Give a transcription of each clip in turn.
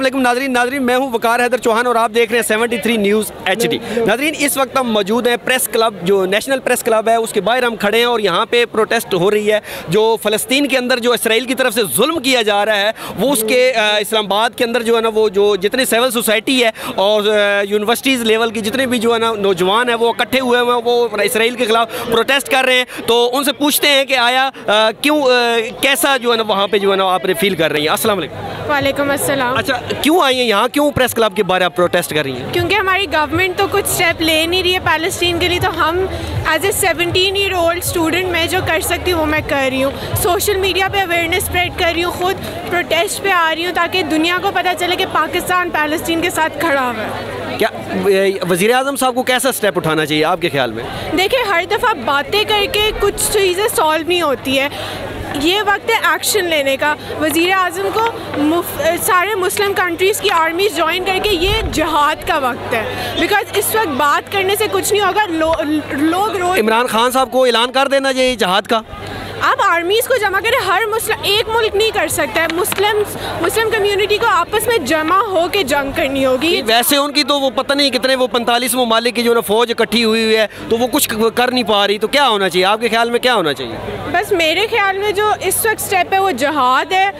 वालेकुम नाजरीन, मैं हूं वकार हैदर चौहान और आप देख रहे हैं 73 न्यूज़ HD। नाजरीन, इस वक्त हम मौजूद हैं प्रेस क्लब, जो नेशनल प्रेस क्लब है उसके बाहर हम खड़े हैं और यहाँ पे प्रोटेस्ट हो रही है। जो फ़लस्तीन के अंदर जो इसराइल की तरफ से जुल्म किया जा रहा है वो उसके इस्लामाबाद के अंदर जो है ना, वो जो जितने सिविल सोसाइटी है और यूनिवर्सिटीज़ लेवल की जितने भी जो है ना नौजवान है वो इकट्ठे हुए हैं, वो इसराइल के ख़िलाफ़ प्रोटेस्ट कर रहे हैं। तो उनसे पूछते हैं कि आया क्यों, कैसा जो है ना वहाँ पर जो है ना आप फील कर रही हैं। अस्सलाम वालेकुम। वालेकुम अस्सलाम। अच्छा, क्यों आई हैं यहाँ, क्यों प्रेस क्लब के बारे में प्रोटेस्ट कर रही हैं? क्योंकि हमारी गवर्नमेंट तो कुछ स्टेप ले नहीं रही है पैलेस्टीन के लिए, तो हम एज ए 17-year-old स्टूडेंट मैं जो कर सकती हूँ वो मैं कर रही हूँ। सोशल मीडिया पे अवेयरनेस स्प्रेड कर रही हूँ, खुद प्रोटेस्ट पे आ रही हूँ ताकि दुनिया को पता चले कि पाकिस्तान पैलेस्टीन के साथ खड़ा हुआ है। क्या वज़ीर आज़म साहब को कैसा स्टेप उठाना चाहिए आपके ख्याल में? देखिए, हर दफ़ा बातें करके कुछ चीज़ें सॉल्व नहीं होती है, ये वक्त है एक्शन लेने का। वज़ीर आज़म को सारे मुस्लिम कंट्रीज़ की आर्मी ज्वाइन करके ये जहाद का वक्त है, बिकॉज इस वक्त बात करने से कुछ नहीं होगा। लोग रोज इमरान खान साहब को ऐलान कर देना चाहिए जहाद का। आप आर्मीज़ को जमा करें, हर मुस्लिम एक मुल्क नहीं कर सकता है, मुस्लिम कम्युनिटी को आपस में जमा हो के जंग करनी होगी। वैसे उनकी तो वो पता नहीं कितने वो 45 ममालिक की जो ना फौज इकट्ठी हुई है तो वो कुछ कर नहीं पा रही, तो क्या होना चाहिए आपके ख्याल में, क्या होना चाहिए? बस मेरे ख्याल में जो इस वक्त स्टेप है वो जहाद है,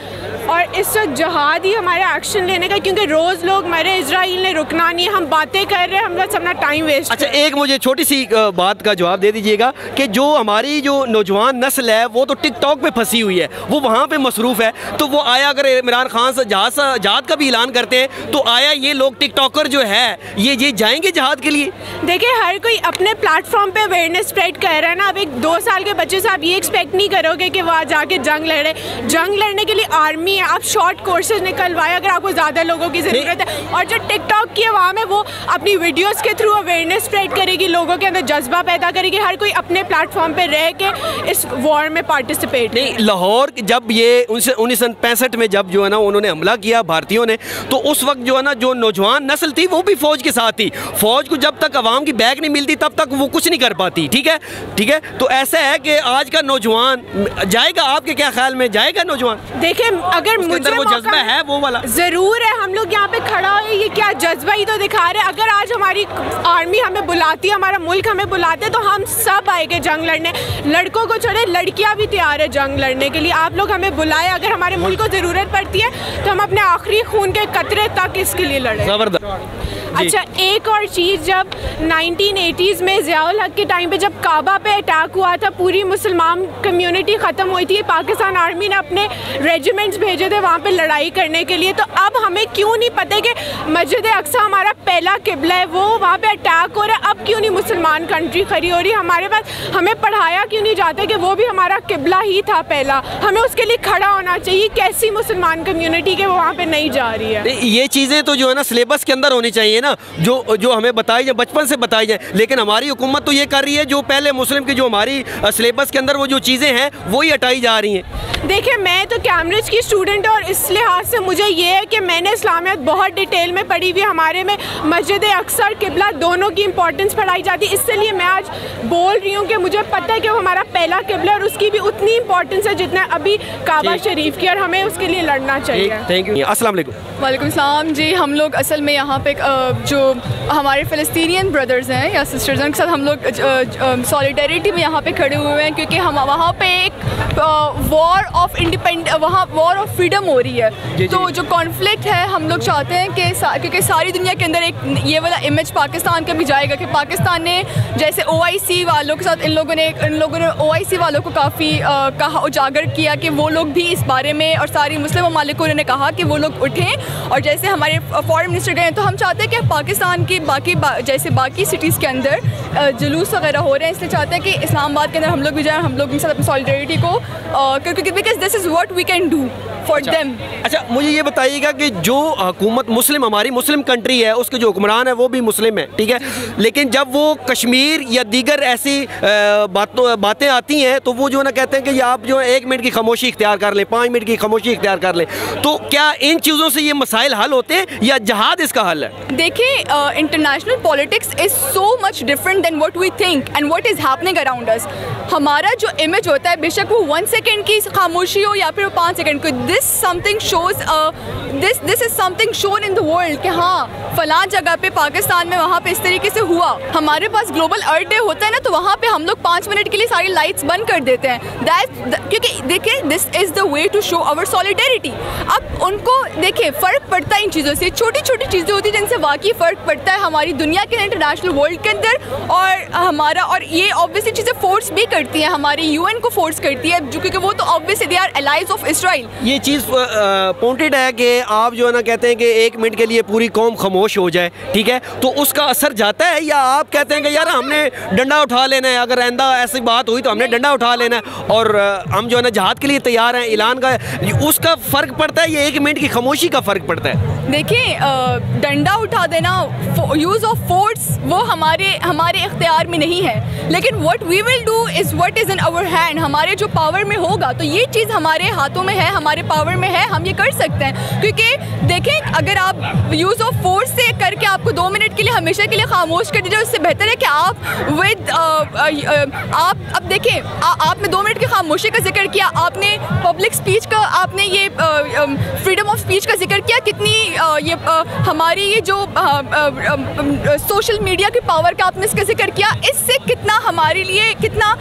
और इस वक्त जहाद ही हमारा एक्शन लेने का, क्योंकि रोज़ लोग मरे, इजराइल ने रुकना नहीं है, हम बातें कर रहे हैं, हम बस अपना टाइम वेस्ट। अच्छा, एक मुझे छोटी सी बात का जवाब दे दीजिएगा कि जो हमारी जो नौजवान नस्ल है वो तो टिकटॉक पे फंसी हुई है, वो वहाँ पे मसरूफ़ है, तो वो आया अगर इमरान खान से जहाद का भी ऐलान करते हैं तो आया ये लोग टिकटॉकर जो है ये जाएंगे जहाद के लिए? देखिए, हर कोई अपने प्लेटफॉर्म पे अवेयरनेस स्प्रेड कर रहा है ना। अब एक 2 साल के बच्चे से आप ये एक्सपेक्ट नहीं करोगे कि वहाँ जाके जंग लड़े। जंग लड़ने के लिए आर्मी है, आप शॉर्ट कोर्सेज निकलवाए अगर आपको ज़्यादा लोगों की ज़रूरत है। और जो टिकटॉक की आवाम है वो अपनी वीडियोज़ के थ्रू अवेयरनेस स्प्रेड करेगी, लोगों के अंदर जज्बा पैदा करेगी, हर कोई अपने प्लेटफॉर्म पर रह के इस वॉर में पार्टिसिपेट। नहीं, लाहौर जब ये 1965 में जब जो है ना उन्होंने हमला किया भारतीयों ने, तो उस वक्त जो है ना जो नौजवान नस्ल थी वो भी फौज के साथ थी। फौज को जब तक अवाम की बैक नहीं मिलती तब तक वो कुछ नहीं कर पाती। ठीक है। तो ऐसा है कि आज का नौजवान जाएगा, आपके क्या ख्याल में जाएगा नौजवान? देखिए, अगर मुझे वो जज्बा है वो वाला ज़रूर है, हम लोग यहाँ पे खड़ा हो, ये क्या जज्बा ही तो दिखा रहे हैं। अगर आज हमारी आर्मी हमें बुलाती है, हमारा मुल्क हमें बुलाते, तो हम सब आएंगे जंग लड़ने। लड़कों को छोड़े, लड़कियाँ भी तैयार है जंग लड़ने के लिए। आप लोग हमें बुलाए, अगर हमारे मुल्क को ज़रूरत पड़ती है तो हम अपने आखिरी खून के कतरे तक इसके लिए लड़े। अच्छा, एक और चीज़, जब 1980s में ज़ियाउल हक के टाइम पे जब काबा पे अटैक हुआ था, पूरी मुसलमान कम्युनिटी ख़त्म हुई थी, पाकिस्तान आर्मी ने अपने रेजिमेंट्स भेजे थे वहाँ पे लड़ाई करने के लिए। तो अब हमें क्यों नहीं पता कि मस्जिद अक्सा हमारा पहला किबला है, वो वहाँ पे अटैक हो रहा है, अब क्यों नहीं मुसलमान कंट्री खड़ी हो रही है हमारे पास? हमें पढ़ाया क्यों नहीं जाता कि वो भी हमारा किबला ही था पहला, हमें उसके लिए खड़ा होना चाहिए। कैसी मुसलमान कम्युनिटी के वो वहाँ पर नहीं जा रही है? ये चीज़ें तो जो है ना सिलेबस के अंदर होनी चाहिए ना, जो हमें बताई जाए, बचपन से बताई जाए। लेकिन हमारी हुकूमत तो ये कर रही है जो पहले मुस्लिम की जो हमारी सिलेबस के अंदर वो जो चीज़ें हैं वही हटाई जा रही हैं। देखिए, मैं तो कैम्ब्रिज की स्टूडेंट और इस लिहाज से मुझे ये है कि मैंने इस्लामियत बहुत डिटेल में पढ़ी हुई है। हमारे में मस्जिद अक्सा और किबला दोनों की इंपॉर्टेंस पढ़ाई जाती है, इसलिए मैं आज बोल रही हूँ कि मुझे पता है कि वो हमारा पहला किबला और उसकी भी उतनी इंपॉर्टेंस है जितना अभी काबा शरीफ की, और हमें उसके लिए लड़ना चाहिए। Thank you. अस्सलाम वालेकुम। वालेकुम सलाम जी। हम लोग असल में यहाँ पे जो हमारे फ़लस्तीनियन ब्रदर्स हैं या सिस्टर्स हैं उनके साथ हम लोग सॉलिडेरिटी में यहाँ पे खड़े हुए हैं, क्योंकि हम वहाँ पे एक वॉर ऑफ वहाँ वॉर ऑफ फ्रीडम हो रही है। तो जो कॉन्फ्लिक्ट है, हम लोग चाहते हैं कि क्योंकि सारी दुनिया के अंदर एक ये वाला इमेज पाकिस्तान का भी जाएगा कि पाकिस्तान ने जैसे OIC वालों के साथ इन लोगों ने OIC वालों को काफ़ी कहा, उजागर किया कि वो लोग भी इस बारे में, और सारी मुस्लिम ममालिक को उन्होंने कहा कि वो लोग उठें। और जैसे हमारे फॉरेन मिनिस्टर गए, तो हम चाहते हैं कि पाकिस्तान की जैसे बाकी सिटीज़ के अंदर जुलूस वगैरह हो रहे हैं, इसलिए चाहते हैं कि इस्लामाबाद के अंदर हम लोग भी जाएँ, हम लोग इनके साथ अपनी सॉलिडेरिटी को, क्योंकि because this is what we can do for them. अच्छा, मुझे ये बताइएगा कि जो हुकूमत हमारी मुस्लिम कंट्री है उसके जो हुक्मरान है वो भी मुस्लिम है, ठीक है, लेकिन जब वो कश्मीर या दीगर ऐसी बातें आती हैं तो वो जो ना कहते हैं कि आप जो 1 मिनट की खामोशी इख्तियार कर लें, 5 मिनट की खामोशी इख्तियार कर लें। तो क्या इन चीज़ों से ये मसाइल हल होते हैं या जहाद इसका हल है? देखिए, international politics is so much different than what we think and what is happening around us. हमारा जो इमेज होता है, बेशक वो 1 सेकेंड की खामोशी हो या फिर 5 सेकेंड को, this something shows this is something shown in the world कि हाँ फलां जगह पे पाकिस्तान में वहाँ पे इस तरीके से हुआ। हमारे पास ग्लोबल अर्थ डे होता है ना, तो वहाँ पे हम लोग 5 मिनट के लिए सारी लाइट्स बंद कर देते हैं, क्योंकि देखिए this is the way to show our solidarity. अब उनको देखिए फ़र्क पड़ता है इन चीज़ों से, छोटी छोटी चीज़ें होती हैं जिनसे वाकई फ़र्क पड़ता है हमारी दुनिया के इंटरनेशनल वर्ल्ड के अंदर, और ये ऑब्वियसली चीज़ें फोर्स भी करती हैं, हमारी UN को फोर्स करती है, जो क्योंकि वो तो obviously they are allies of Israel. ये चीज़ पॉइंटेड है कि आप जो है ना कहते हैं कि 1 मिनट के लिए पूरी कौम खामोश हो जाए, ठीक है, तो उसका असर जाता है, या आप कहते हैं कि यार हमने डंडा उठा लेना है, अगर आइंदा ऐसी बात हुई तो हमने डंडा उठा लेना है और हम जो है ना जहाद के लिए तैयार हैं, ऐलान का उसका फ़र्क पड़ता है, ये 1 मिनट की खामोशी का फ़र्क पड़ता है? देखिए डंडा उठा देना, यूज़ ऑफ फोर्स, वो हमारे इख्तियार में नहीं है, लेकिन what we will do is what is in our hand. हमारे जो पावर में होगा तो ये चीज़ हमारे हाथों में है, हमारे पावर में है, हम ये कर सकते हैं। क्योंकि देखें अगर आप यूज़ ऑफ फोर्स से करके आपको 2 मिनट के लिए हमेशा के लिए खामोश कर दीजिए, उससे बेहतर है कि आप अब देखें आपने 2 मिनट की खामोशी का जिक्र किया, आपने पब्लिक स्पीच का, आपने ये फ्रीडम ऑफ स्पीच का जिक्र किया, कितनी हमारी ये जो सोशल मीडिया की पावर का आपने इसका जिक्र किया, इससे कितना हमारे लिए कितना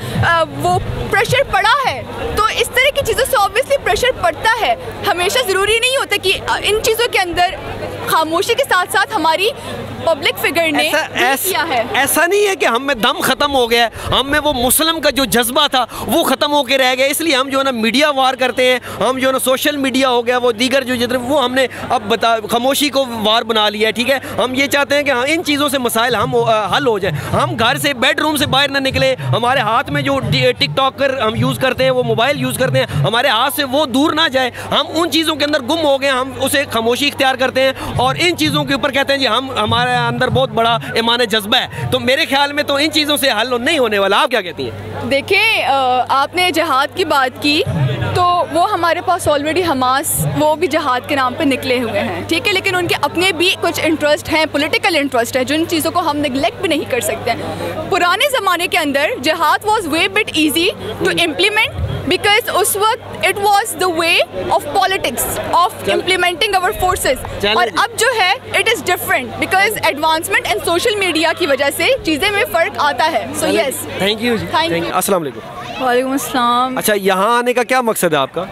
वो प्रेशर पड़ा है। तो इस तरह की चीज़ों से ऑब्वियसली प्रेशर पड़ता है। हमेशा ज़रूरी नहीं होता कि इन चीज़ों के अंदर खामोशी के साथ साथ हमारी पब्लिक फिगर ने किया है। ऐसा नहीं है कि हम में दम ख़त्म हो गया, हम में वो मुस्लिम का जो जज्बा था वो ख़त्म होकर रह गया, इसलिए हम जो है ना मीडिया वार करते हैं, हम जो है ना सोशल मीडिया हो गया, वो दीगर जो जितने वो हमने अब खामोशी को वार बना लिया है, ठीक है। हम ये चाहते हैं कि हाँ इन चीज़ों से मसाइल हम हल हो जाए, हम घर से बेडरूम से बाहर ना निकले, हमारे हाथ में जो टिकटॉक कर हम यूज़ करते हैं, वो मोबाइल यूज़ करते हैं, हमारे हाथ से वो दूर ना जाए, हम उन चीज़ों के अंदर गुम हो गए, हम उसे खामोशी इख्तियार करते हैं और इन चीज़ों के ऊपर कहते हैं जी हमारे अंदर बहुत बड़ा ईमान जज्बा है। तो मेरे ख्याल में तो इन चीज़ों से हल नहीं होने वाला। आप क्या कहती हैं? देखिए आपने जहाद की बात की, तो वो हमारे पास ऑलरेडी हमास वो भी जहाद के नाम पे निकले हुए हैं, ठीक है, लेकिन उनके अपने भी कुछ इंटरेस्ट हैं, पॉलिटिकल इंटरेस्ट है, जिन चीज़ों को हम निगलेक्ट भी नहीं कर सकते। पुराने ज़माने के अंदर जहाद was way bit easy to implement, because उस वक्त it was the way of politics of implementing our forces, और अब जो है it is different because advancement and social media की वजह से चीज़ें में फ़र्क आता है। सो यस, थैंक यू जी, थैंक यू। अस्सलाम वालेकुम। वालेकुम अस्सलाम। अच्छा, यहाँ आने का क्या मकसद है आपका?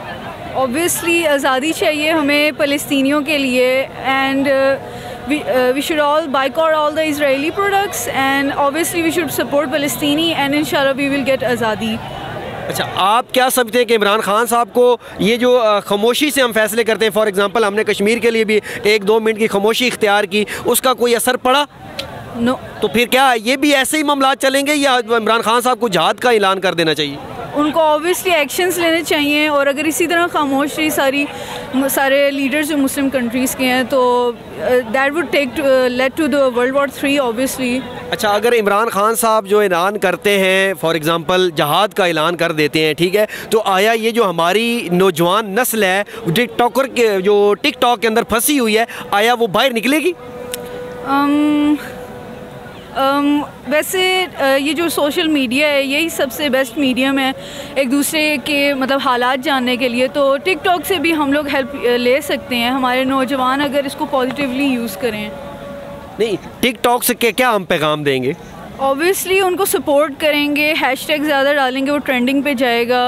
ऑब्वियसली आज़ादी चाहिए हमें फ़लस्तीनियों के लिए, and we should all boycott all the Israeli products, and obviously we should support Palestini, and inshallah we will get आज़ादी। अच्छा, आप क्या समझते हैं कि इमरान खान साहब को ये जो खामोशी से हम फैसले करते हैं, फॉर एग्जांपल हमने कश्मीर के लिए भी 1-2 मिनट की खामोशी इख्तियार की, उसका कोई असर पड़ा? नो। तो फिर क्या ये भी ऐसे ही मामला चलेंगे या इमरान खान साहब को जहाद का ऐलान कर देना चाहिए? उनको ऑब्वियसली एक्शंस लेने चाहिए, और अगर इसी तरह खामोश रही सारे लीडर्स जो मुस्लिम कंट्रीज़ के हैं, तो that would led to the world war 3 obviously. अच्छा, अगर इमरान खान साहब जो ऐलान करते हैं, फॉर एग्जांपल जहाद का ऐलान कर देते हैं, ठीक है, तो आया ये जो हमारी नौजवान नस्ल है टिकटॉकर के जो टिकटॉक के अंदर फंसी हुई है, आया वो बाहर निकलेगी? वैसे ये जो सोशल मीडिया है यही सबसे बेस्ट मीडियम है एक दूसरे के मतलब हालात जानने के लिए, तो टिकटॉक से भी हम लोग हेल्प ले सकते हैं, हमारे नौजवान अगर इसको पॉजिटिवली यूज़ करें। नहीं, टिकटॉक से क्या हम पैगाम देंगे? ऑब्वियसली उनको सपोर्ट करेंगे, हैशटैग ज़्यादा डालेंगे, वो ट्रेंडिंग पे जाएगा,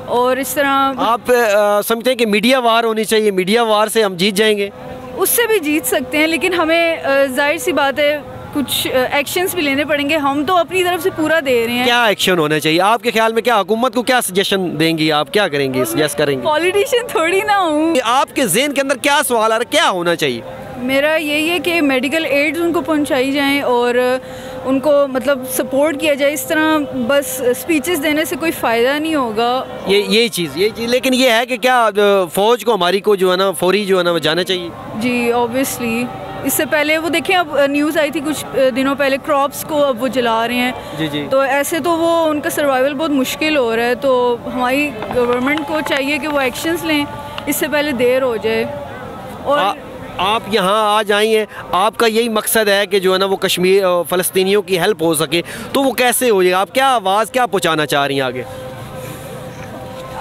और इस तरह। आप समझते हैं कि मीडिया वार होनी चाहिए, मीडिया वार से हम जीत जाएंगे? उससे भी जीत सकते हैं, लेकिन हमें जाहिर सी बात है कुछ एक्शंस भी लेने पड़ेंगे, हम तो अपनी तरफ से पूरा दे रहे हैं। क्या एक्शन होना चाहिए आपके ख्याल में? क्या हुकूमत को क्या सजेशन देंगी, आप क्या करेंगे, सजेस्ट करेंगे? पॉलिटिशियन थोड़ी ना हूँ। आपके ज़हन के अंदर क्या सवाल आ रहा है, क्या होना चाहिए? मेरा यही है कि मेडिकल एड्स उनको पहुंचाई जाएं और उनको मतलब सपोर्ट किया जाए। इस तरह बस स्पीचेस देने से कोई फ़ायदा नहीं होगा। यही चीज़ लेकिन ये है कि क्या फ़ौज को हमारी को जो है ना फौरी जो है ना जाना चाहिए? जी ऑब्वियसली। इससे पहले वो देखें, अब न्यूज़ आई थी कुछ दिनों पहले, क्रॉप्स को अब वो जला रहे हैं। जी। तो ऐसे तो वो उनका सर्वाइवल बहुत मुश्किल हो रहा है, तो हमारी गवर्नमेंट को चाहिए कि वो एक्शंस लें इससे पहले देर हो जाए। और आप यहाँ आज आई हैं, आपका यही मकसद है कि जो है ना वो कश्मीर फ़लस्तीनियों की हेल्प हो सके, तो वो कैसे हो जाएगा? आप क्या आवाज़ क्या पहुँचाना चाह रही हैं आगे?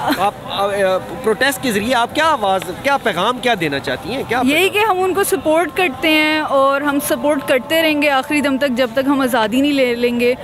आप प्रोटेस्ट के ज़रिए आप क्या आवाज़, क्या पैगाम क्या देना चाहती हैं? क्या यही कि हम उनको सपोर्ट करते हैं और हम सपोर्ट करते रहेंगे आखिरी दम तक, जब तक हम आज़ादी नहीं ले लेंगे।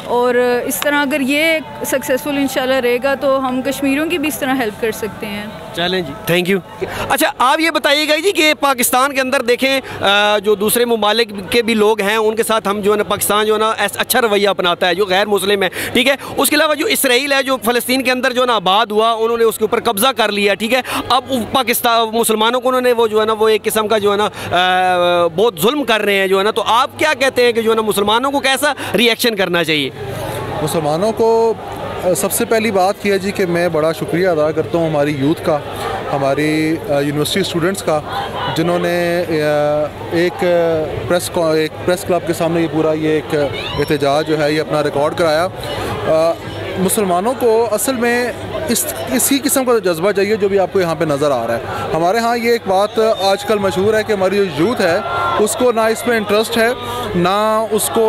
और इस तरह अगर ये सक्सेसफुल इंशाल्लाह रहेगा तो हम कश्मीरियों की भी इस तरह हेल्प कर सकते हैं। चलें जी, थैंक यू। अच्छा, आप ये बताइएगा जी कि पाकिस्तान के अंदर देखें जो दूसरे ममालिक के भी लोग हैं उनके साथ हम जो है ना, पाकिस्तान जो है ना अच्छा रवैया अपनाता है जो गैर मुस्लिम है, ठीक है। उसके अलावा जो इसराइल है जो फ़लस्तीन के अंदर जो है ना आबाद हुआ, उन्होंने उसके ऊपर कब्ज़ा कर लिया, ठीक है। अब पाकिस्तान मुसलमानों को उन्होंने वो जो है ना वो एक किस्म का जो है ना बहुत जुल्म कर रहे हैं जो है ना, तो आप क्या कहते हैं कि जो है ना मुसलमानों को कैसा रिएक्शन करना चाहिए? मुसलमानों को सबसे पहली बात यह है जी कि मैं बड़ा शुक्रिया अदा करता हूँ हमारी यूथ का, हमारी यूनिवर्सिटी स्टूडेंट्स का, जिन्होंने एक प्रेस क्लब के सामने ये एक एहतजाज जो है ये अपना रिकॉर्ड कराया। मुसलमानों को असल में इसी किस्म का जज्बा चाहिए जो भी आपको यहाँ पे नज़र आ रहा है। हमारे यहाँ ये एक बात आजकल मशहूर है कि हमारी जो यूथ है उसको ना इसमें इंटरेस्ट है ना उसको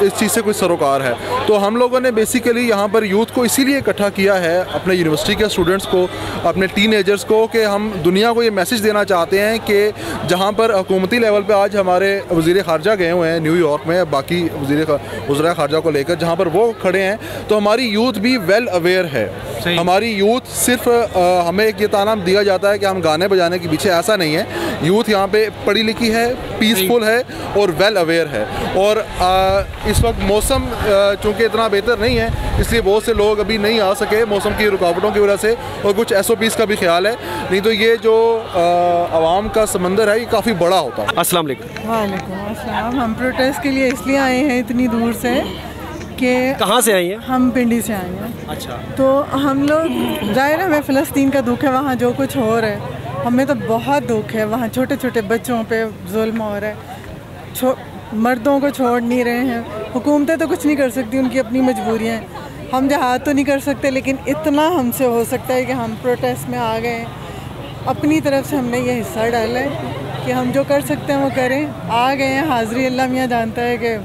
इस चीज़ से कोई सरोकार है। तो हम लोगों ने बेसिकली यहाँ पर यूथ को इसीलिए इकट्ठा किया है, अपने यूनिवर्सिटी के स्टूडेंट्स को, अपने टीनेजर्स को, कि हम दुनिया को ये मैसेज देना चाहते हैं कि जहाँ पर हुकूमती लेवल पे आज हमारे वज़ीर ख़ारजा गए हुए हैं न्यूयॉर्क में, बाकी वज़ीर ख़ारजा को लेकर जहाँ पर वो खड़े हैं, तो हमारी यूथ भी वेल अवेयर है। हमारी यूथ सिर्फ हमें एक ये ताना दिया जाता है कि हम गाने बजाने के पीछे, ऐसा नहीं है। यूथ यहाँ पे पढ़ी लिखी है, पीसफुल है और वेल अवेयर है। और इस वक्त मौसम चूँकि इतना बेहतर नहीं है इसलिए बहुत से लोग अभी नहीं आ सके मौसम की रुकावटों की वजह से, और कुछ SOPs का भी ख्याल है, नहीं तो ये जो आवाम का समंदर है ये काफ़ी बड़ा होता है। अस्सलाम वालेकुम। वालेकुम अस्सलाम। हम प्रोटेस्ट के लिए इसलिए आए हैं इतनी दूर से कि कहाँ से आई हैं? हम पिंडी से आए हैं। अच्छा। तो हम लोग ज़ाहिर हमें फ़लस्तीन का दुख है, वहाँ जो कुछ हो रहा है हमें तो बहुत दुख है। वहाँ छोटे छोटे बच्चों पे जुल्म हो रहा है, मर्दों को छोड़ नहीं रहे हैं। हुकूमतें तो कुछ नहीं कर सकती, उनकी अपनी मजबूरियाँ हैं। हम जहाद तो नहीं कर सकते, लेकिन इतना हमसे हो सकता है कि हम प्रोटेस्ट में आ गए, अपनी तरफ से हमने ये हिस्सा डाला है कि हम जो कर सकते हैं वो करें। आ गए हैं, हाज़िरी अल्लाह मियाँ जानता है कि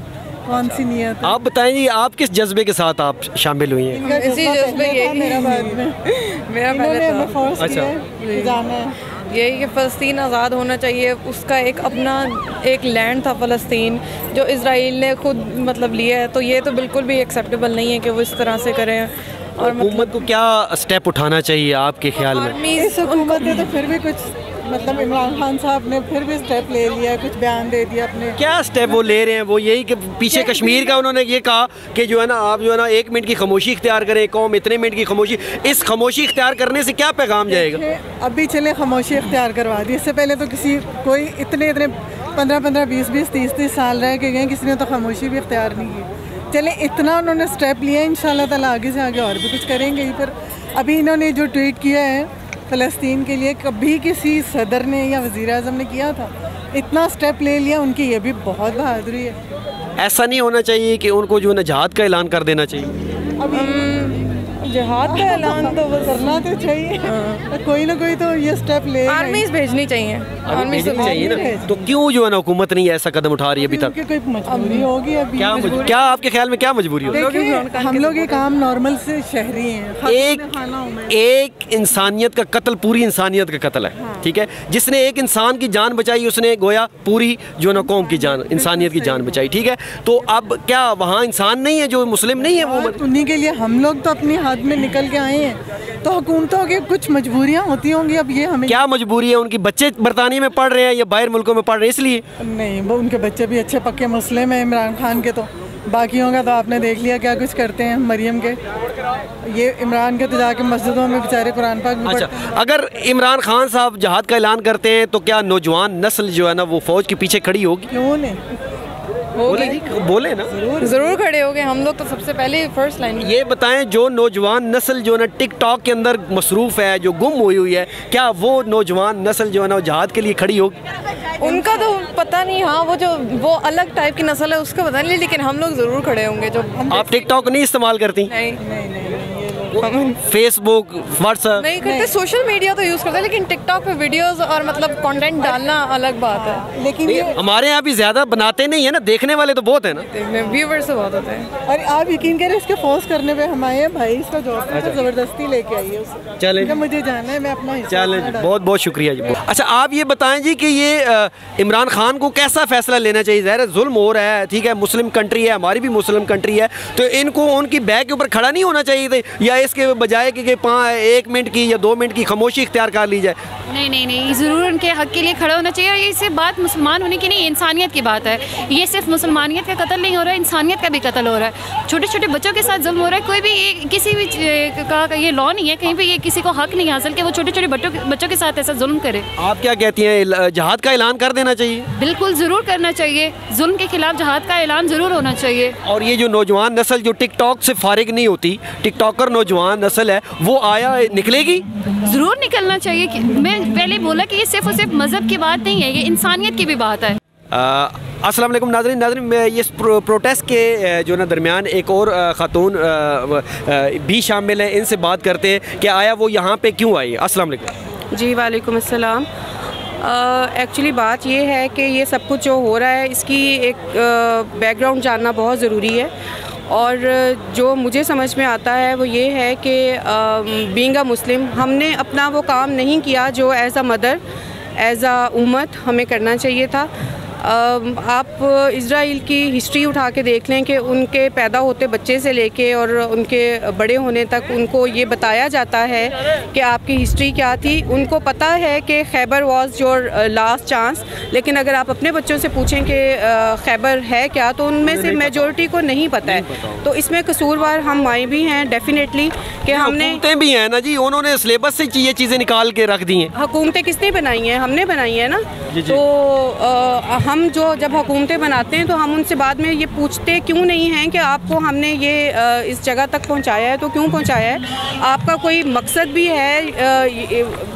कौन सी नियत है। आप बताएं जी, आप किस जज्बे के साथ आप शामिल हुई हैं? इसी जज्बे मेरा बाद में मेरा पहले था। फोर्स किया है जाना है, यही कि फ़लस्तीन आज़ाद होना चाहिए। उसका एक अपना एक लैंड था फ़लस्तीन जो इज़राइल ने खुद मतलब लिया है, तो ये तो बिल्कुल भी एक्सेप्टेबल नहीं है कि वो इस तरह से करें। और हुकूमत को क्या स्टेप उठाना चाहिए आपके ख्याल में? इस हुकूमत ने तो फिर भी कुछ मतलब इमरान खान साहब ने फिर भी स्टेप ले लिया, कुछ बयान दे दिया अपने। क्या स्टेप वो ले रहे हैं? वो यही कि पीछे कश्मीर का उन्होंने ये कहा कि जो है ना आप जो है ना 1 मिनट की खामोशी इख्तियार करें, कौम इतने मिनट की खामोशी। इस खामोशी इख्तियार करने से क्या पैगाम जाएगा? अभी चले खामोशी इख्तियार करवा दी, इससे पहले तो किसी कोई इतने 15-15, 20-20, 30-30 साल रह के गए, किसी ने तो खामोशी भी इख्तियार नहीं की। चले इतना उन्होंने स्टेप लिया, इंशाल्लाह ताला आगे से आगे और भी कुछ करेंगे ही। पर अभी इन्होंने जो ट्वीट किया है फ़लस्तीन के लिए, कभी किसी सदर ने या वज़ीर आज़म ने किया था? इतना स्टेप ले लिया, उनकी ये भी बहुत बहादुरी है। ऐसा नहीं होना चाहिए कि उनको जो है ना जहाद का ऐलान कर देना चाहिए? अभी जहाद का ऐलान तो वो करना तो चाहिए, कोई ना कोई तो ये स्टेप ले। आर्मीज भेजनी चाहिए, आर्मीज चाहिए ना, तो क्यों जो है ना हुकूमत नहीं ऐसा कदम उठा रही है अभी तक? कोई मजबूरी होगी अभी। क्या आपके ख्याल में क्या मजबूरी होगी? हम लोग एक आम नॉर्मल से शहरी हैं। एक इंसानियत का कत्ल पूरी इंसानियत का कत्ल है, ठीक है। जिसने एक इंसान की जान बचाई उसने गोया पूरी जो ना कौम की जान, इंसानियत की जान बचाई, ठीक है। तो अब क्या वहाँ इंसान नहीं है जो मुस्लिम नहीं है? वो उन्हीं के लिए हम लोग तो अपनी हाथ में निकल के आए हैं, तो हुकूमतों की कुछ मजबूरियाँ होती होंगी। अब ये हमें क्या मजबूरी है? उनके बच्चे बरतानिया में पढ़ रहे हैं या बाहर मुल्कों में पढ़ रहे हैं इसलिए? नहीं, वो उनके बच्चे भी अच्छे पक्के मुस्लिम हैं इमरान खान के, तो बाकियों का तो आपने देख लिया क्या कुछ करते हैं। मरियम के, ये इमरान के तो जाके मस्जिदों में बेचारे कुरान पाक भी अच्छा, अगर इमरान खान साहब जहाद का ऐलान करते हैं तो क्या नौजवान नस्ल जो है ना वो फौज के पीछे खड़ी होगी? क्यों नहीं? बोले ना, ज़रूर खड़े हो गए। हम लोग तो सबसे पहले फर्स्ट लाइन। ये बताएं, जो नौजवान नस्ल जो ना टिकटॉक के अंदर मसरूफ़ है, जो गुम हुई है, क्या वो नौजवान नस्ल जो है ना जहाद के लिए खड़ी होगी? उनका तो पता नहीं। हाँ, वो अलग टाइप की नस्ल है, उसका पता नहीं, लेकिन हम लोग ज़रूर खड़े होंगे। जो आप टिकटॉक नहीं इस्तेमाल करती? नहीं, फेसबुक, व्हाट्सएप नहीं करते, सोशल मीडिया तो यूज़ करते हैं, लेकिन टिकटॉक पे वीडियोस और मतलब कंटेंट डालना अलग बात है। लेकिन ये हमारे यहाँ भी ज्यादा बनाते नहीं है ना, देखने वाले तो बहुत है ना, व्यूवर्स से बहुत होते हैं। और आप यकीन करें, इसके फोर्स करने पे हम आए हैं, भाई इसका जॉब है, तो जबरदस्ती लेके आई है उसे। चलें, कि मुझे जाना है, मैं अपना हिस्सा चलें, अपना डाल- बहुत बहुत शुक्रिया जी। अच्छा, आप ये बताएं जी कि ये इमरान खान को कैसा फैसला लेना चाहिए? ज़ाहिर है जुल्म हो रहा है, ठीक है, मुस्लिम कंट्री है, हमारी भी मुस्लिम कंट्री है, तो इनको उनकी बैग के ऊपर खड़ा नहीं होना चाहिए थे, या इसके बजाय कि 1 मिनट की या 2 मिनट की खामोशी इख्तियार कर ली जाए? नहीं, ज़रूर उनके हक़ के लिए खड़ा होना चाहिए। और ये सिर्फ बात मुसलमान होने की नहीं, इंसानियत की बात है। ये सिर्फ मुसलमानियत का कत्ल नहीं हो रहा है, इंसानियत का भी कत्ल हो रहा है। छोटे छोटे बच्चों के साथ जुल्म हो रहा है। कोई भी किसी भी का ये लॉ नहीं है, कहीं पे ये किसी को हक़ नहीं हासिल कि वो छोटे छोटे बच्चों के साथ ऐसा जुल्म करे। आप क्या कहती हैं, जहाद का ऐलान कर देना चाहिए? बिल्कुल ज़रूर करना चाहिए, जुल्म के खिलाफ जहाद का ऐलान ज़रूर होना चाहिए। और ये जो नौजवान नस्ल जो टिकटॉक से फारिग नहीं होती, टिकटॉकर नौजवान नस्ल है, वो आया निकलेगी? ज़रूर निकलना चाहिए। मैं पहले बोला कि ये सिर्फ और सिर्फ मज़हब की बात नहीं है, ये इंसानियत की भी बात है। अस्सलाम वालेकुम नाज़रीन, मैं ये प्रोटेस्ट के जो ना दरमियान एक और ख़ातून भी शामिल है, इनसे बात करते हैं कि आया वो यहाँ पे क्यों आई। अस्सलाम वालेकुम। जी वालेकुम अस्सलाम। एक्चुअली बात ये है कि ये सब कुछ जो हो रहा है, इसकी एक बैकग्राउंड जानना बहुत ज़रूरी है। और जो मुझे समझ में आता है वो ये है कि बीइंग अ मुस्लिम हमने अपना वो काम नहीं किया जो as a mother, as a उम्मत हमें करना चाहिए था। आप इज़राइल की हिस्ट्री उठा के देख लें कि उनके पैदा होते बच्चे से लेके और उनके बड़े होने तक उनको ये बताया जाता है कि आपकी हिस्ट्री क्या थी। उनको पता है कि Khyber was your last chance, लेकिन अगर आप अपने बच्चों से पूछें कि खैबर है क्या, तो उनमें से मेजॉरिटी को नहीं पता है। तो इसमें कसूरवार हम माएँ भी हैं डेफिनेटली, कि हमने हुकूमतें भी हैं ना जी, उन्होंने सिलेबस से ये चीज़ें निकाल के रख दी हैं। हुकूमतें किसने बनाई हैं? हमने बनाई है ना। तो हम जो जब हुकूमतें बनाते हैं तो हम उनसे बाद में ये पूछते क्यों नहीं हैं कि आपको हमने ये इस जगह तक पहुंचाया है, तो क्यों पहुंचाया है? आपका कोई मकसद भी है?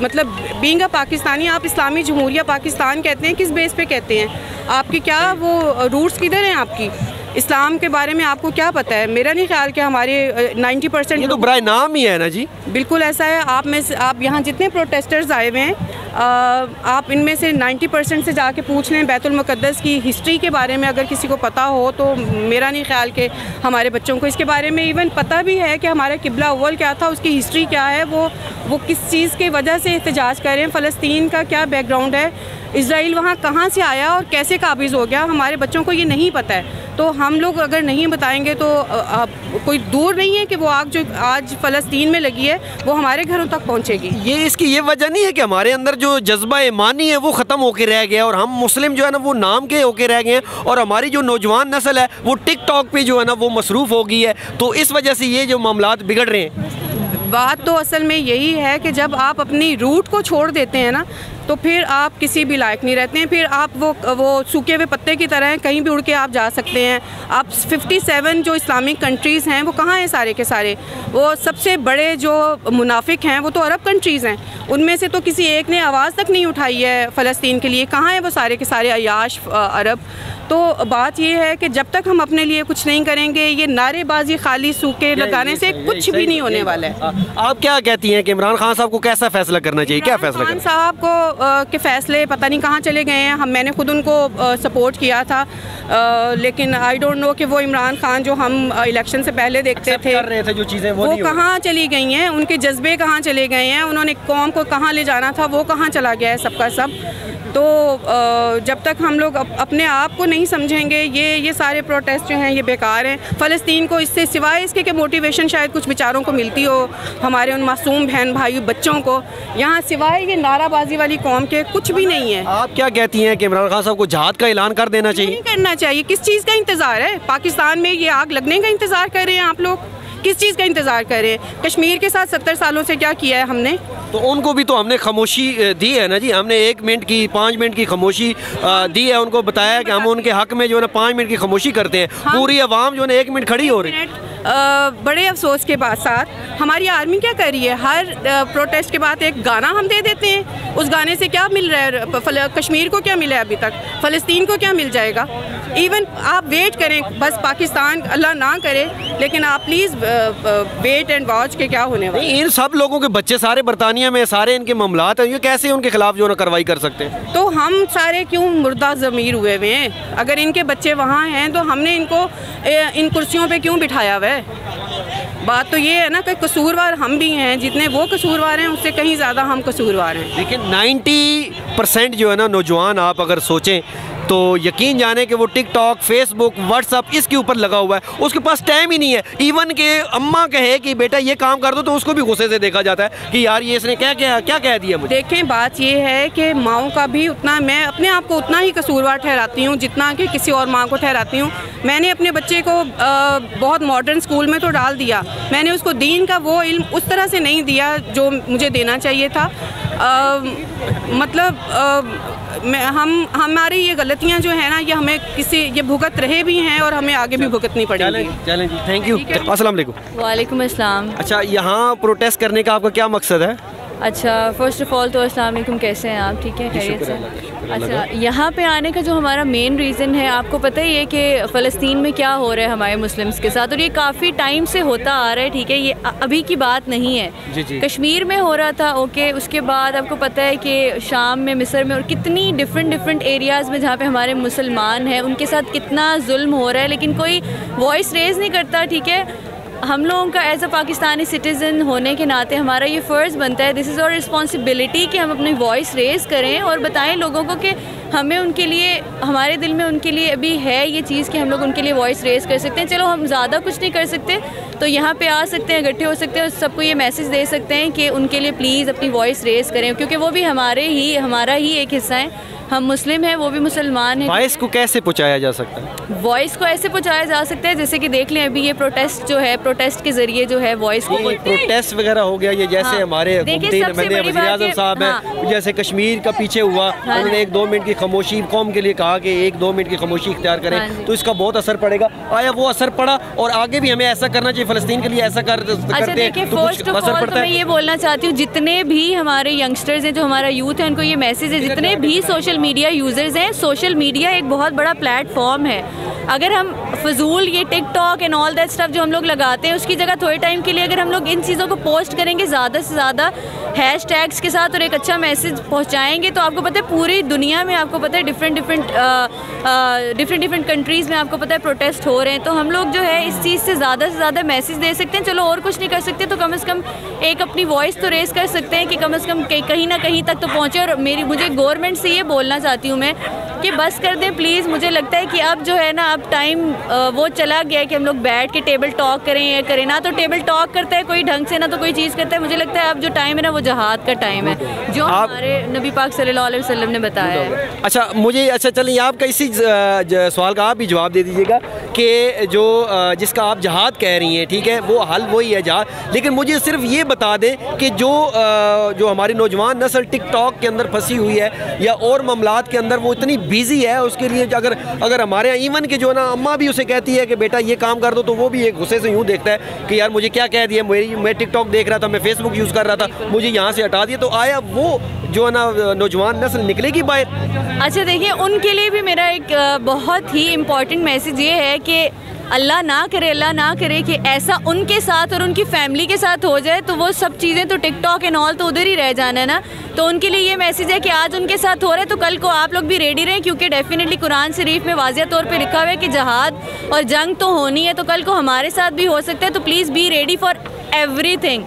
मतलब बीइंग अ पाकिस्तानी, आप इस्लामी जमहूरिया पाकिस्तान कहते हैं, किस बेस पे कहते हैं? आपकी क्या वो रूट्स किधर हैं? आपकी इस्लाम के बारे में आपको क्या पता है? मेरा नहीं ख्याल कि हमारे 90% ये तो बराए नाम ही है ना जी। बिल्कुल ऐसा है। आप यहाँ जितने प्रोटेस्टर्स आए हुए हैं, आप इनमें से 90% से जाके पूछ लें बैतुल मुक़द्दस की हिस्ट्री के बारे में, अगर किसी को पता हो तो मेरा नहीं ख्याल कि हमारे बच्चों को इसके बारे में इवन पता भी है कि हमारा किबला अव्वल क्या था, उसकी हिस्ट्री क्या है, वो किस चीज़ की वजह से एहतजाज कर रहे हैं, फ़लस्तीन का क्या बैकग्राउंड है, इज़राइल वहाँ कहाँ से आया और कैसे काबिज़ हो गया, हमारे बच्चों को ये नहीं पता है। तो हम लोग अगर नहीं बताएंगे तो कोई दूर नहीं है कि वो आग जो आज फ़लस्तीन में लगी है वो हमारे घरों तक पहुँचेगी। ये इसकी ये वजह नहीं है कि हमारे अंदर जो जज्बा ईमानी है वो ख़त्म होके रह गया, और हम मुस्लिम जो है ना वो नाम के होके रह गए हैं, और हमारी जो नौजवान नस्ल है वो टिकटॉक पे जो है ना वो मसरूफ़ हो गई है, तो इस वजह से ये जो मामलात बिगड़ रहे हैं? बात तो असल में यही है कि जब आप अपनी रूट को छोड़ देते हैं ना, तो फिर आप किसी भी लायक नहीं रहते हैं। फिर आप वो सूखे हुए पत्ते की तरह हैं, कहीं भी उड़ के आप जा सकते हैं। आप 57 जो इस्लामिक कंट्रीज़ हैं वो कहाँ हैं? सारे के सारे वो सबसे बड़े जो मुनाफिक हैं वो तो अरब कंट्रीज़ हैं, उनमें से तो किसी एक ने आवाज़ तक नहीं उठाई है फ़लस्तीन के लिए। कहाँ हैं वो सारे के सारे अयाश अरब? तो बात ये है कि जब तक हम अपने लिए कुछ नहीं करेंगे, ये नारेबाजी खाली सूखे लगाने से कुछ भी नहीं होने वाला है। आप क्या कहती हैं कि इमरान खान साहब को कैसा फैसला करना चाहिए? क्या फैसला खान साहब को के फैसले पता नहीं कहाँ चले गए हैं। मैंने खुद उनको सपोर्ट किया था, लेकिन आई डोंट नो कि वो इमरान खान जो हम इलेक्शन से पहले देखते थे, कर रहे थे जो चीज़ें वो कहाँ चली गई हैं, उनके जज्बे कहाँ चले गए हैं, उन्होंने कौम को कहाँ ले जाना था वो कहाँ चला गया है सबका सब। तो जब तक हम लोग अपने आप को नहीं समझेंगे, ये सारे प्रोटेस्ट जो हैं ये बेकार हैं। फ़लस्तीन को इससे सिवाय इसके कि मोटिवेशन शायद कुछ बेचारों को मिलती हो, हमारे उन मासूम बहन भाई बच्चों को, यहाँ सिवाय ये नाराबाजी वाली कौम के कुछ भी नहीं है। आप क्या कहती हैं कि इमरान खान साहब को जहाद का ऐलान कर देना चाहिए? नहीं करना चाहिए। किस चीज़ का इंतज़ार है? पाकिस्तान में ये आग लगने का इंतज़ार कर रहे हैं आप लोग? किस चीज़ का इंतज़ार कर रहे हैं? कश्मीर के साथ 70 सालों से क्या किया है हमने? तो उनको भी तो हमने खामोशी दी है ना जी, हमने 1 मिनट की 5 मिनट की खामोशी दी है, उनको बताया कि हम उनके हक में जो है ना 5 मिनट की खामोशी करते हैं। पूरी आवाम जो है ना 1 मिनट खड़ी हो रही है। बड़े अफसोस के साथ हमारी आर्मी क्या कर रही है, हर प्रोटेस्ट के बाद एक गाना हम दे देते हैं, उस गाने से क्या मिल रहा है, कश्मीर को क्या मिला है अभी तक, फ़लस्तीन को क्या मिल जाएगा। इवन आप वेट करें, बस पाकिस्तान अल्लाह ना करे, लेकिन आप प्लीज़ वेट एंड वॉच के क्या होने वाला है। इन सब लोगों के बच्चे सारे बरतानिया में, सारे इनके मामलात हैं, ये कैसे उनके खिलाफ जो ना कार्रवाई कर सकते हैं। तो हम सारे क्यों मुर्दा ज़मीर हुए हुए हैं, अगर इनके बच्चे वहाँ हैं तो हमने इनको इन कुर्सियों पे क्यों बिठाया हुआ है। बात तो ये है ना कि कसूरवार हम भी हैं, जितने वो कसूरवार हैं उससे कहीं ज़्यादा हम कसूरवार हैं। लेकिन 90% जो है ना नौजवान, आप अगर सोचें तो यकीन जाने कि वो टिकटॉक, फेसबुक, व्हाट्सअप इसके ऊपर लगा हुआ है, उसके पास टाइम ही नहीं है। इवन के अम्मा कहे कि बेटा ये काम कर दो तो उसको भी गुस्से से देखा जाता है कि यार ये इसने क्या कह दिया मुझे। देखें, बात ये है कि माँओं का भी उतना, मैं अपने आप को उतना ही कसूरवार ठहराती हूँ जितना कि किसी और माँ को ठहराती हूँ। मैंने अपने बच्चे को बहुत मॉडर्न स्कूल में तो डाल दिया, मैंने उसको दीन का वो इल्म उस तरह से नहीं दिया जो मुझे देना चाहिए था। हमारी ये गलतियाँ जो है ना, ये हमें ये भुगत रहे भी हैं और हमें आगे भी भुगतनी पड़ेगी। चलें जी, थैंक यू। अस्सलाम वालेकुम। वालेकुम अस्सलाम। अच्छा, यहाँ प्रोटेस्ट करने का आपका क्या मकसद है? अच्छा, फ़र्स्ट ऑफ़ ऑल तो अस्सलाम वालेकुम, कैसे हैं आप? ठीक है, खैरियत से। अच्छा, यहाँ पे आने का जो हमारा मेन रीज़न है, आपको पता ही है कि फ़लस्तीन में क्या हो रहा है हमारे मुस्लिम्स के साथ, और ये काफ़ी टाइम से होता आ रहा है। ठीक है, ये अभी की बात नहीं है। जी। कश्मीर में हो रहा था, ओके, उसके बाद आपको पता है कि शाम में, मिस्र में, और कितनी डिफरेंट एरियाज़ में जहाँ पे हमारे मुसलमान हैं उनके साथ कितना जुल्म हो रहा है, लेकिन कोई वॉइस रेज़ नहीं करता। ठीक है, हम लोगों का एज अ पाकिस्तानी सिटीज़न होने के नाते हमारा ये फ़र्ज़ बनता है, दिस इज़ आवर रिस्पॉन्सिबिलिटी, कि हम अपनी वॉइस रेज़ करें और बताएं लोगों को कि हमें उनके लिए, हमारे दिल में उनके लिए अभी है ये चीज़ कि हम लोग उनके लिए वॉइस रेज़ कर सकते हैं। चलो हम ज़्यादा कुछ नहीं कर सकते तो यहाँ पे आ सकते हैं, इकट्ठे हो सकते हैं और सबको ये मैसेज दे सकते हैं कि उनके लिए प्लीज़ अपनी वॉइस रेज़ करें, क्योंकि वो भी हमारा ही एक हिस्सा है। हम मुस्लिम हैं, वो भी मुसलमान हैं। वॉइस को कैसे पहुँचाया जा सकता है? वॉइस को ऐसे पहुँचाया जा सकता है जैसे कि देख लें अभी ये प्रोटेस्ट जो है, प्रोटेस्ट के ज़रिए जो है वॉइस को, प्रोटेस्ट वगैरह हो गया, ये जैसे हमारे वज़ीर-ए-आज़म साहब हैं, जैसे कश्मीर का पीछे हुआ, उन्होंने 1-2 मिनट की खामोशी कौम के लिए कहा कि 1-2 मिनट की खामोशी इख्तियार करें, तो इसका बहुत असर पड़ेगा। आया वो असर पड़ा, और आगे भी हमें ऐसा करना चाहिए, फ़लस्तीन के लिए ऐसा करते हैं तो कुछ असर पड़ता है। मैं ये बोलना चाहती हूँ, जितने भी हमारे यंगस्टर्स हैं, जो हमारा यूथ है, उनको ये मैसेज है, जितने भी सोशल मीडिया यूज़र्स हैं, सोशल मीडिया एक बहुत बड़ा प्लेटफॉर्म है। अगर हम फजूल ये TikTok and all that stuff जो हम लोग लगाते हैं, उसकी जगह थोड़े टाइम के लिए अगर हम लोग इन चीज़ों को पोस्ट करेंगे ज़्यादा से ज़्यादा हैशटैग्स के साथ और एक अच्छा मैसेज पहुंचाएंगे, तो आपको पता है पूरी दुनिया में, आपको पता है डिफरेंट कंट्रीज़ में आपको पता है प्रोटेस्ट हो रहे हैं, तो हम लोग जो है इस चीज़ से ज़्यादा मैसेज दे सकते हैं। चलो और कुछ नहीं कर सकते तो कम से कम एक अपनी वॉइस तो रेज़ कर सकते हैं कि कम से कम कहीं ना कहीं तक तो पहुँचे। और मुझे गवर्नमेंट से ये बोलना चाहती हूँ मैं कि बस कर दें प्लीज़। मुझे लगता है कि अब जो है ना, अब टाइम वो चला गया है कि हम लोग बैठ के टेबल टॉक करें या करें, ना तो टेबल टॉक करता है कोई ढंग से, ना तो कोई चीज़ करता है। मुझे लगता है अब जो टाइम है ना, वो जहाद का टाइम है, जो हमारे नबी पाक सल्लल्लाहु अलैहि वसल्लम ने बताया है। अच्छा चलिए, आपका इसी सवाल का आप भी जवाब दे दीजिएगा कि जो जिसका आप जहाद कह रही हैं, ठीक है, वो हल वही है जहाद, लेकिन मुझे सिर्फ ये बता दें कि जो हमारी नौजवान नस्ल टिकटॉक के अंदर फंसी हुई है या और मामलात के अंदर वो इतनी बिजी है, उसके लिए अगर हमारे यहाँ इवन के जो ना अम्मा भी उसे कहती है कि बेटा ये काम कर दो, तो वो भी एक गुस्से से यूँ देखता है कि यार मुझे क्या कह दिया, मैं टिकटॉक देख रहा था, मैं फेसबुक यूज़ कर रहा था, मुझे यहाँ से हटा दिया। तो आया वो जो है ना नौजवान नस्ल निकलेगी बाहर? अच्छा देखिए, उनके लिए भी मेरा एक बहुत ही इम्पॉर्टेंट मैसेज ये है कि अल्लाह ना करे कि ऐसा उनके साथ और उनकी फैमिली के साथ हो जाए, तो वो सब चीज़ें तो टिकटॉक एंड ऑल तो उधर ही रह जाना है ना। तो उनके लिए ये मैसेज है कि आज उनके साथ हो रहा है तो कल को आप लोग भी रेडी रहें, क्योंकि डेफिनेटली कुरान शरीफ में वाज़िया तौर पे लिखा हुआ है कि जहाद और जंग तो होनी है, तो कल को हमारे साथ भी हो सकता है। तो please be ready for everything,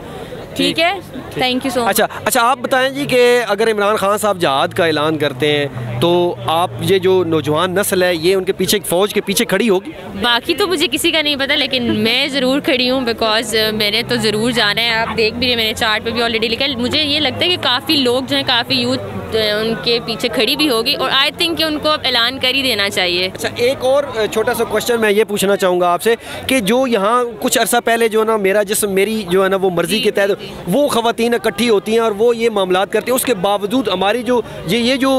ठीक है। Thank you so much. अच्छा आप बताएं जी कि अगर इमरान खान साहब जहाद का ऐलान करते हैं तो आप ये जो नौजवान नस्ल है ये उनके पीछे, फ़ौज के पीछे खड़ी होगी? बाकी तो मुझे किसी का नहीं पता, लेकिन मैं ज़रूर खड़ी हूँ, बिकॉज मैंने तो ज़रूर जाना है। आप देख भी रहे, मैंने चार्ट पे भी ऑलरेडी लिखा है। मुझे ये लगता है कि काफ़ी लोग जो हैं, काफ़ी यूथ उनके पीछे खड़ी भी होगी, और आई थिंक कि उनको अब ऐलान कर ही देना चाहिए। अच्छा, एक और छोटा सा क्वेश्चन मैं ये पूछना चाहूँगा आपसे कि जो यहाँ कुछ अर्सा पहले जो ना मेरी जो है ना वो मर्ज़ी के तहत वो ख़वातीन इकट्ठी होती हैं और वो ये मामलात करती हैं, उसके बावजूद हमारी जो ये जो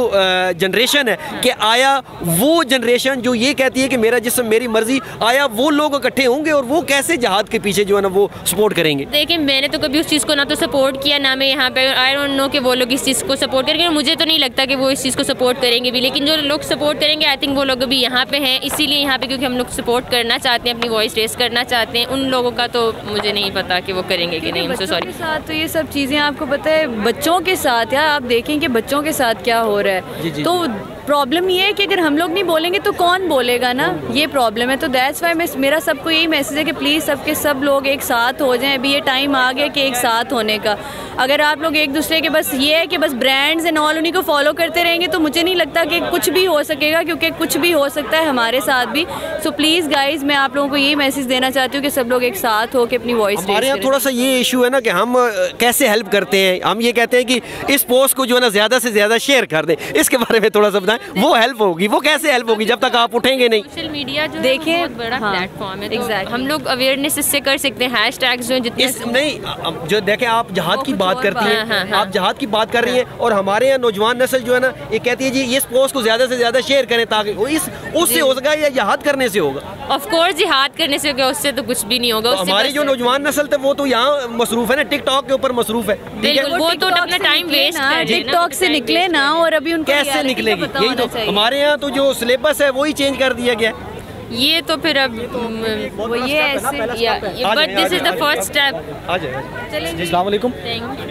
जनरेशन है कि आया वो जनरेशन जो ये कहती है कि मेरा जिस्म मेरी मर्जी, आया वो लोग इकट्ठे होंगे और वो कैसे जहाद के पीछे जो है ना वो सपोर्ट करेंगे? देखिए मैंने तो कभी उस चीज़ को ना तो सपोर्ट किया ना मैं यहाँ पे, आई डोंट नो कि वो लोग इस चीज़ को सपोर्ट करेंगे, मुझे तो नहीं लगता कि वो इस चीज़ को सपोर्ट करेंगे भी, लेकिन जो लोग सपोर्ट करेंगे आई थिंक वो लोग अभी यहाँ पे हैं इसीलिए यहाँ पे क्योंकि हम लोग सपोर्ट करना चाहते हैं, अपनी वॉइस रेस करना चाहते हैं। उन लोगों का तो मुझे नहीं पता कि वो करेंगे कि नहीं, मुझे सॉरी। साथ तो ये सब चीज़ें आपको पता है बच्चों के साथ, यार आप देखें कि बच्चों के साथ क्या हो रहा है, तो प्रॉब्लम ये है कि अगर हम लोग नहीं बोलेंगे तो कौन बोलेगा ना, ये प्रॉब्लम है। तो दैट्स वाई मेरा सबको यही मैसेज है कि प्लीज़ सबके सब लोग एक साथ हो जाएं। अभी ये टाइम आ गया कि एक साथ होने का। अगर आप लोग एक दूसरे के बस ये है कि बस ब्रांड्स एंड ऑल उन्हीं को फॉलो करते रहेंगे तो मुझे नहीं लगता कि कुछ भी हो सकेगा, क्योंकि कुछ भी हो सकता है हमारे साथ भी। सो प्लीज़ गाइज मैं आप लोगों को यही मैसेज देना चाहती हूँ कि सब लोग एक साथ हो के अपनी वॉइस। हमारे यहाँ थोड़ा सा ये इशू है ना कि हम कैसे हेल्प करते हैं, हम ये कहते हैं कि इस पोस्ट को जो है ना ज़्यादा से ज़्यादा शेयर कर दें, इसके बारे में थोड़ा सा बताएं। वो हेल्प होगी, वो कैसे हेल्प होगी जब तक आप उठेंगे नहीं? सोशल मीडिया जो देखिए बहुत बड़ा प्लेटफॉर्म है, तो हम लोग अवेयरनेस इससे कर सकते हैं। हैशटैग्स जो जितने नहीं जो देखें आप जहाद की बात करती हैं, आप जहाद की बात कर रही हैं और हमारे यहाँ नौजवान नस्ल जो है ना ये कहती है जी इस पोस्ट को ज़्यादा से ज़्यादा शेयर करें ताकि उससे हो सका या जहाद करने से होगा। ऑफ कोर्स जिहाद करने से होगा, उससे तो कुछ भी नहीं होगा। तो हमारी जो नौजवान नस्ल थे वो तो यहाँ मसरूफ है ना, टिकटॉक के ऊपर मसरूफ है। बिल्कुल, वो तो अपना टाइम वेस्ट कर रहे हैं, टिकटॉक से निकले ना, और अभी उनको कैसे निकलेगी? यही तो हमारे यहाँ तो जो सिलेबस है वही चेंज कर दिया गया। ये तो फिर अब वो ये ऐसे but this is the first step. अस्सलाम वालेकुम।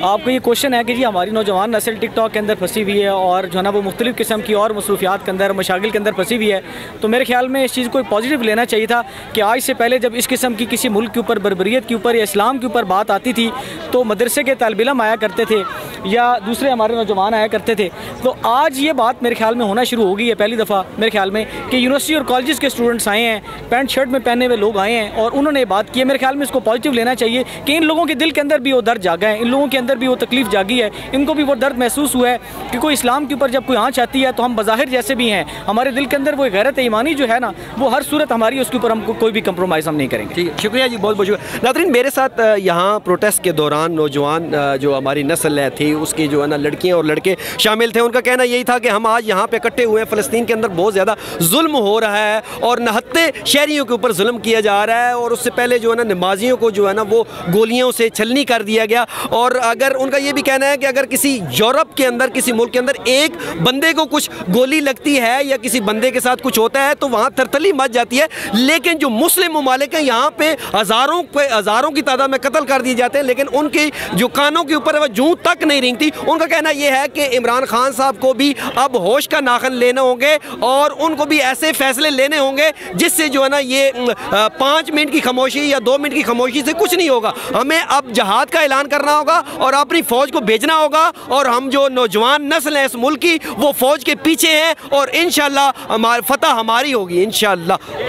आपको ये क्वेश्चन है कि जी हमारी नौजवान नस्ल टिकटॉक के अंदर फंसी हुई है और जो है ना वो मुख्तलिफ़ किस्म की और मसरूफियात के अंदर मशागिल के अंदर फंसी हुई है, तो मेरे ख्याल में इस चीज़ को पॉजिटिव लेना चाहिए था कि आज से पहले जब इस किस्म की किसी मुल्क के ऊपर बर्बरियत के ऊपर या इस्लाम के ऊपर बात आती थी तो मदरसे के तालिब इल्म आया करते थे या दूसरे हमारे नौजवान आया करते थे। तो आज ये बात मेरे ख्याल में होना शुरू हो गई है पहली दफ़ा मेरे ख्याल में कि यूनिवर्सिटी और कॉलेज के स्टूडेंट्स आए हैं, पैंट शर्ट में पहने हुए लोग आए हैं और उन्होंने बात की है। मेरे ख्याल में इसको पॉजिटिव लेना चाहिए कि इन लोगों के दिल के अंदर भी वो दर्द जागा है, इन लोगों के अंदर भी वो तकलीफ़ जागी है, इनको भी वो दर्द महसूस हुआ है कि कोई इस्लाम के ऊपर जब कोई आँच आती है तो हम बज़ाहिर जैसे भी हैं, हमारे दिल के अंदर वो गैरत ईमानी जो है ना वो हर सूरत हमारी, उसके ऊपर हमको कोई भी कंप्रोमाइज़ हम नहीं करेंगे। ठीक है, शुक्रिया जी, बहुत बहुत शुक्रिया। नाज़रीन मेरे साथ यहाँ प्रोटेस्ट के दौरान नौजवान जो हमारी नस्ल थी उसकी जो है ना लड़कियाँ और लड़के शामिल थे। उनका कहना यही था कि हम आज यहाँ पे इकट्ठे हुए हैं, फ़लस्तीन के अंदर बहुत ज़्यादा जुल्म हो रहा है और नहत्ते शहरियों के ऊपर जुल्म किया जा रहा है और उससे पहले जो है ना नमाजियों को जो है ना वो गोलियों से छलनी कर दिया गया। और अगर उनका ये भी कहना है कि अगर किसी यूरोप के अंदर किसी मुल्क के अंदर एक बंदे को कुछ गोली लगती है या किसी बंदे के साथ कुछ होता है तो वहाँ तरतली मच जाती है, लेकिन जो मुस्लिम ममालिक हैं यहाँ पे हज़ारों की तादाद में कत्ल कर दिए जाते हैं, लेकिन उनके जो कानों के ऊपर जूं तक नहीं रेंगती। उनका कहना यह है कि इमरान खान साहब को भी अब होश का नाखन लेने होंगे और उनको भी ऐसे फैसले लेने होंगे जिससे जो है ना ये 5 मिनट की खामोशी या 2 मिनट की खामोशी से कुछ नहीं होगा। हमें अब जहाद का ऐलान करना होगा और अपनी फ़ौज को भेजना होगा और हम जो नौजवान नस्ल है इस मुल्क की वो फ़ौज के पीछे हैं और इंशाअल्लाह फतह हमारी होगी इंशाअल्लाह।